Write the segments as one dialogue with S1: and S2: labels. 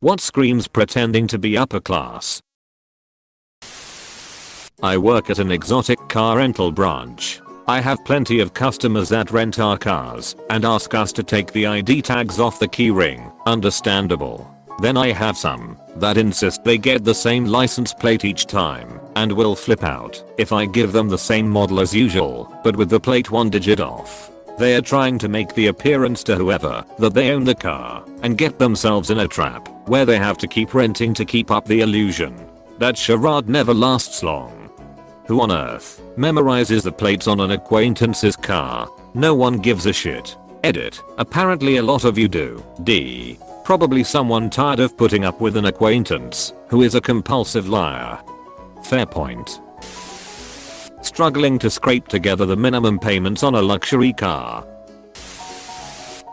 S1: What screams pretending to be upper class? I work at an exotic car rental branch. I have plenty of customers that rent our cars and ask us to take the ID tags off the keyring. Understandable. Then I have some that insist they get the same license plate each time and will flip out if I give them the same model as usual but with the plate one digit off. They are trying to make the appearance to whoever that they own the car and get themselves in a trap where they have to keep renting to keep up the illusion. That charade never lasts long. Who on earth memorizes the plates on an acquaintance's car? No one gives a shit. Edit. Apparently a lot of you do. D. Probably someone tired of putting up with an acquaintance who is a compulsive liar. Fair point. Struggling to scrape together the minimum payments on a luxury car.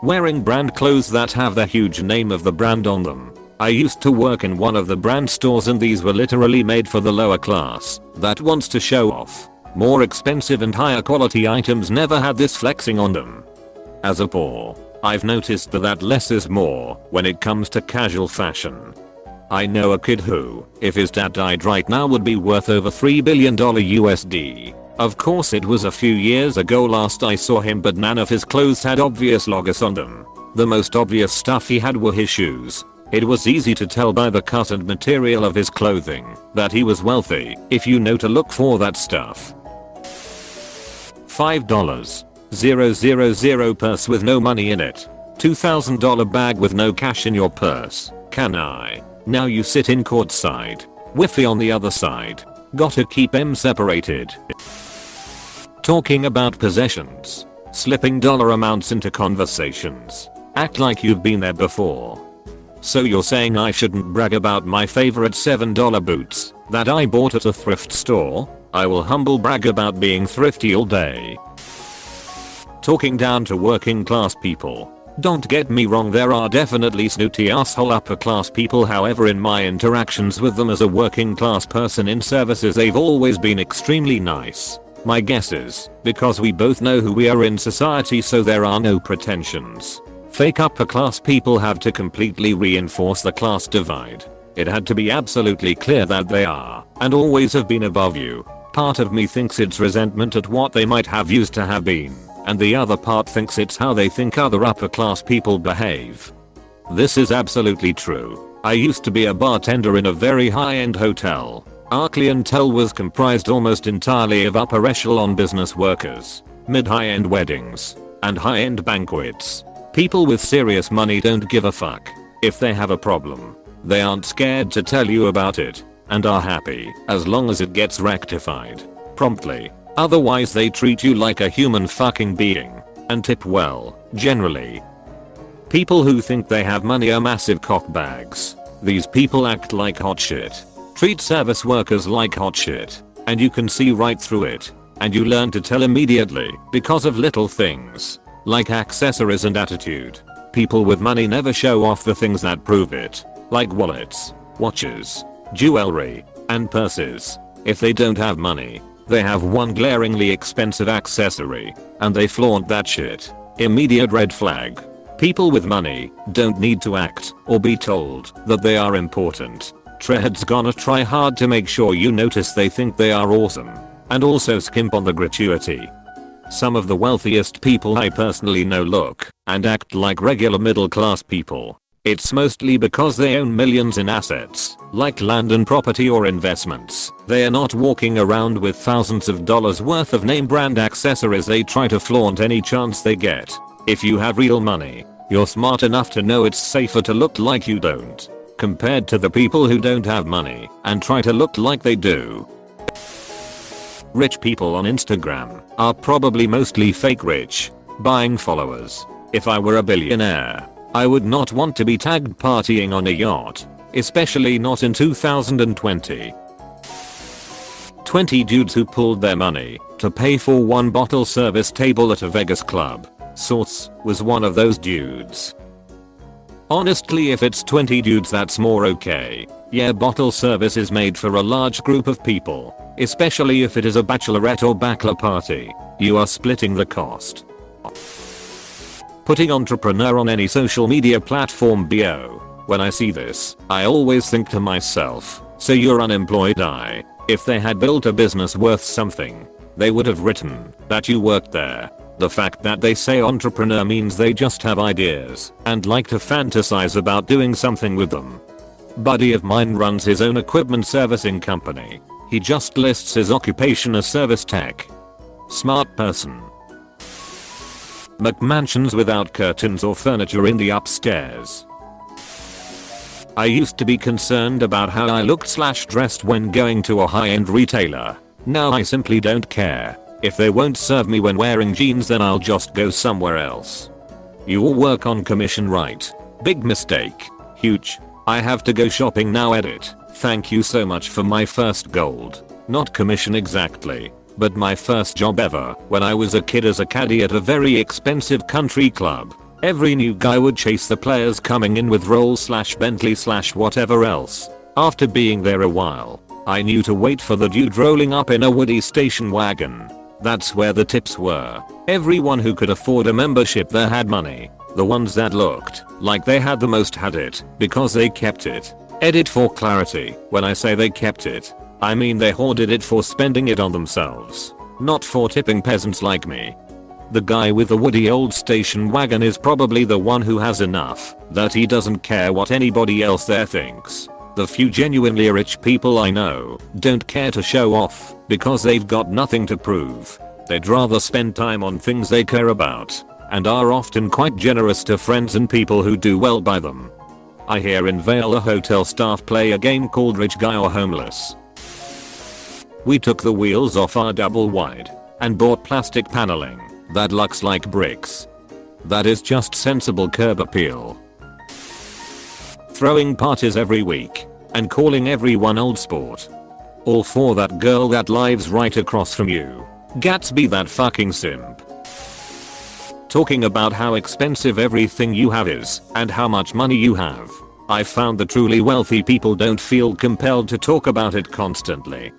S1: Wearing brand clothes that have the huge name of the brand on them. I used to work in one of the brand stores and these were literally made for the lower class that wants to show off. More expensive and higher quality items never had this flexing on them. As a poor, I've noticed that less is more when it comes to casual fashion. I know a kid who, if his dad died right now, would be worth over $3 billion USD. Of course it was a few years ago last I saw him, but none of his clothes had obvious logos on them. The most obvious stuff he had were his shoes. It was easy to tell by the cut and material of his clothing that he was wealthy if you know to look for that stuff. $5,000 purse with no money in it. $2,000 bag with no cash in your purse. Can I? Now you sit in courtside. Whiffy on the other side. Gotta keep them separated. Talking about possessions. Slipping dollar amounts into conversations. Act like you've been there before. So you're saying I shouldn't brag about my favorite $7 boots that I bought at a thrift store? I will humble brag about being thrifty all day. Talking down to working class people. Don't get me wrong, there are definitely snooty asshole upper class people, however in my interactions with them as a working class person in services they've always been extremely nice. My guess is because we both know who we are in society, so there are no pretensions. Fake upper class people have to completely reinforce the class divide. It had to be absolutely clear that they are and always have been above you. Part of me thinks it's resentment at what they might have used to have been, and the other part thinks it's how they think other upper class people behave. This is absolutely true. I used to be a bartender in a very high-end hotel. Our clientele was comprised almost entirely of upper echelon business workers, mid-high-end weddings, and high-end banquets. People with serious money don't give a fuck. If they have a problem, they aren't scared to tell you about it and are happy as long as it gets rectified promptly. Otherwise they treat you like a human fucking being and tip well, generally. People who think they have money are massive cockbags. These people act like hot shit, treat service workers like hot shit, and you can see right through it, and you learn to tell immediately because of little things like accessories and attitude. People with money never show off the things that prove it, like wallets, watches, jewelry, and purses. If they don't have money, they have one glaringly expensive accessory, and they flaunt that shit. Immediate red flag. People with money don't need to act or be told that they are important. Tread's gonna try hard to make sure you notice they think they are awesome, and also skimp on the gratuity. Some of the wealthiest people I personally know look and act like regular middle class people. It's mostly because they own millions in assets, like land and property or investments. They are not walking around with thousands of dollars worth of name brand accessories they try to flaunt any chance they get. If you have real money, you're smart enough to know it's safer to look like you don't, compared to the people who don't have money and try to look like they do. Rich people on Instagram are probably mostly fake rich, buying followers. If I were a billionaire, I would not want to be tagged partying on a yacht, especially not in 2020. 20 dudes who pulled their money to pay for one bottle service table at a Vegas club. Source was one of those dudes. Honestly, if it's 20 dudes, that's more okay. Yeah, bottle service is made for a large group of people, especially if it is a bachelorette or bachelor party. You are splitting the cost. Putting entrepreneur on any social media platform bio. When I see this, I always think to myself, so you're unemployed? If they had built a business worth something, they would have written that you worked there. The fact that they say entrepreneur means they just have ideas and like to fantasize about doing something with them. Buddy of mine runs his own equipment servicing company. He just lists his occupation as service tech. Smart person. McMansions without curtains or furniture in the upstairs. I used to be concerned about how I looked/dressed when going to a high-end retailer. Now I simply don't care. If they won't serve me when wearing jeans, then I'll just go somewhere else. You all work on commission, right? Big mistake. Huge. I have to go shopping now. Edit. Thank you so much for my first gold. Not commission exactly, but my first job ever when I was a kid as a caddy at a very expensive country club. Every new guy would chase the players coming in with Rolls/Bentley/whatever else. After being there a while, I knew to wait for the dude rolling up in a woody station wagon. That's where the tips were. Everyone who could afford a membership there had money. The ones that looked like they had the most had it because they kept it. Edit for clarity. When I say they kept it, I mean they hoarded it for spending it on themselves, not for tipping peasants like me. The guy with the woody old station wagon is probably the one who has enough that he doesn't care what anybody else there thinks. The few genuinely rich people I know don't care to show off because they've got nothing to prove. They'd rather spend time on things they care about and are often quite generous to friends and people who do well by them. I hear in Vail a hotel staff play a game called Rich Guy or Homeless. We took the wheels off our double wide and bought plastic paneling that looks like bricks. That is just sensible curb appeal. Throwing parties every week and calling everyone old sport. All for that girl that lives right across from you. Gatsby, that fucking simp. Talking about how expensive everything you have is and how much money you have. I found the truly wealthy people don't feel compelled to talk about it constantly.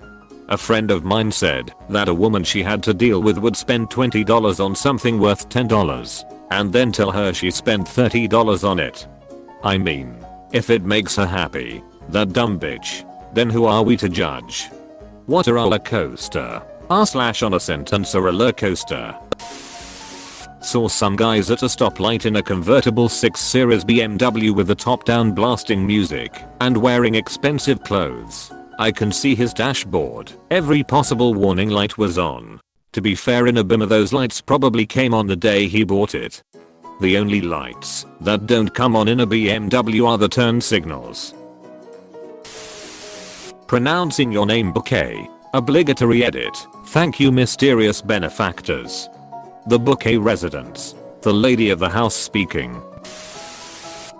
S1: A friend of mine said that a woman she had to deal with would spend $20 on something worth $10 and then tell her she spent $30 on it. I mean, if it makes her happy, that dumb bitch, then who are we to judge? What a roller coaster. R/on a sentence or a roller coaster. Saw some guys at a stoplight in a convertible 6 Series BMW with the top down blasting music and wearing expensive clothes. I can see his dashboard. Every possible warning light was on. To be fair, in a bimmer those lights probably came on the day he bought it. The only lights that don't come on in a BMW are the turn signals. Pronouncing your name bouquet. Obligatory edit. Thank you, mysterious benefactors. The bouquet residents. The lady of the house speaking.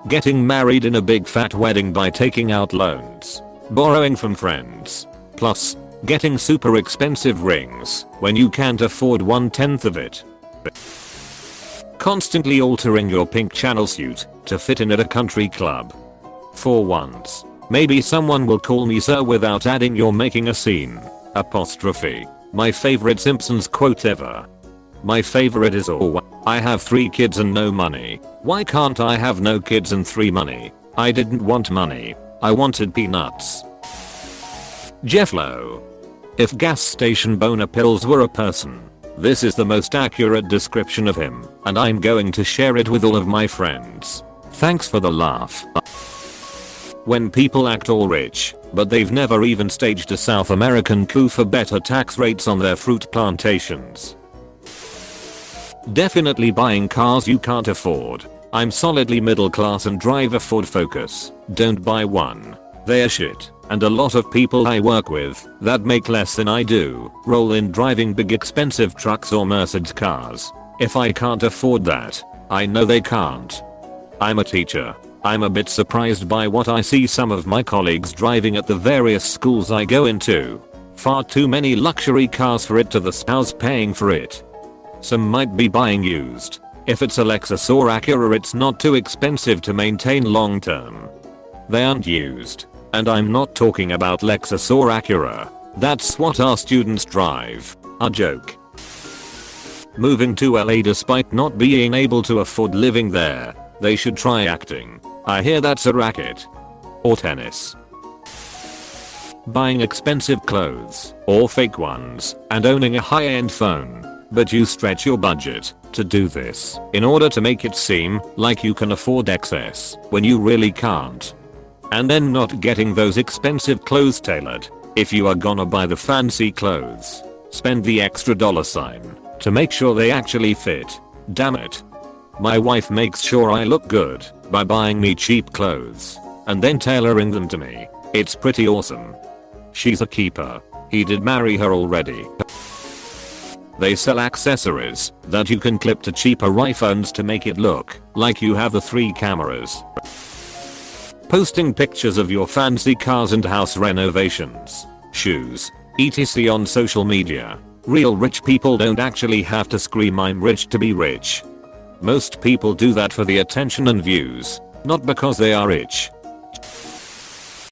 S1: Getting married in a big fat wedding by taking out loans. Borrowing from friends. Plus, getting super expensive rings when you can't afford 1/10 of it. Constantly altering your pink channel suit to fit in at a country club. For once, maybe someone will call me sir without adding "you're making a scene." Apostrophe. My favorite Simpsons quote ever. My favorite is "Oh, I have 3 kids and no money. Why can't I have no kids and 3 money? I didn't want money. I wanted peanuts." Jeff Lowe. If gas station boner pills were a person, this is the most accurate description of him, and I'm going to share it with all of my friends. Thanks for the laugh. When people act all rich, but they've never even staged a South American coup for better tax rates on their fruit plantations. Definitely buying cars you can't afford. I'm solidly middle class and drive a Ford Focus. Don't buy one. They're shit. And a lot of people I work with that make less than I do roll in driving big expensive trucks or Mercedes cars. If I can't afford that, I know they can't. I'm a teacher. I'm a bit surprised by what I see some of my colleagues driving at the various schools I go into. Far too many luxury cars for it to the spouse paying for it. Some might be buying used. If it's a Lexus or Acura, it's not too expensive to maintain long term. They aren't used. And I'm not talking about Lexus or Acura. That's what our students drive. A joke. Moving to LA despite not being able to afford living there. They should try acting. I hear that's a racket. Or tennis. Buying expensive clothes, or fake ones, and owning a high-end phone, but you stretch your budget to do this in order to make it seem like you can afford excess when you really can't. And then not getting those expensive clothes tailored. If you are gonna buy the fancy clothes, spend the extra $sign to make sure they actually fit. Damn it. My wife makes sure I look good by buying me cheap clothes and then tailoring them to me. It's pretty awesome. She's a keeper. He did marry her already. They sell accessories that you can clip to cheaper iPhones to make it look like you have the 3 cameras. Posting pictures of your fancy cars and house renovations, shoes, etc. on social media. Real rich people don't actually have to scream I'm rich to be rich. Most people do that for the attention and views, not because they are rich.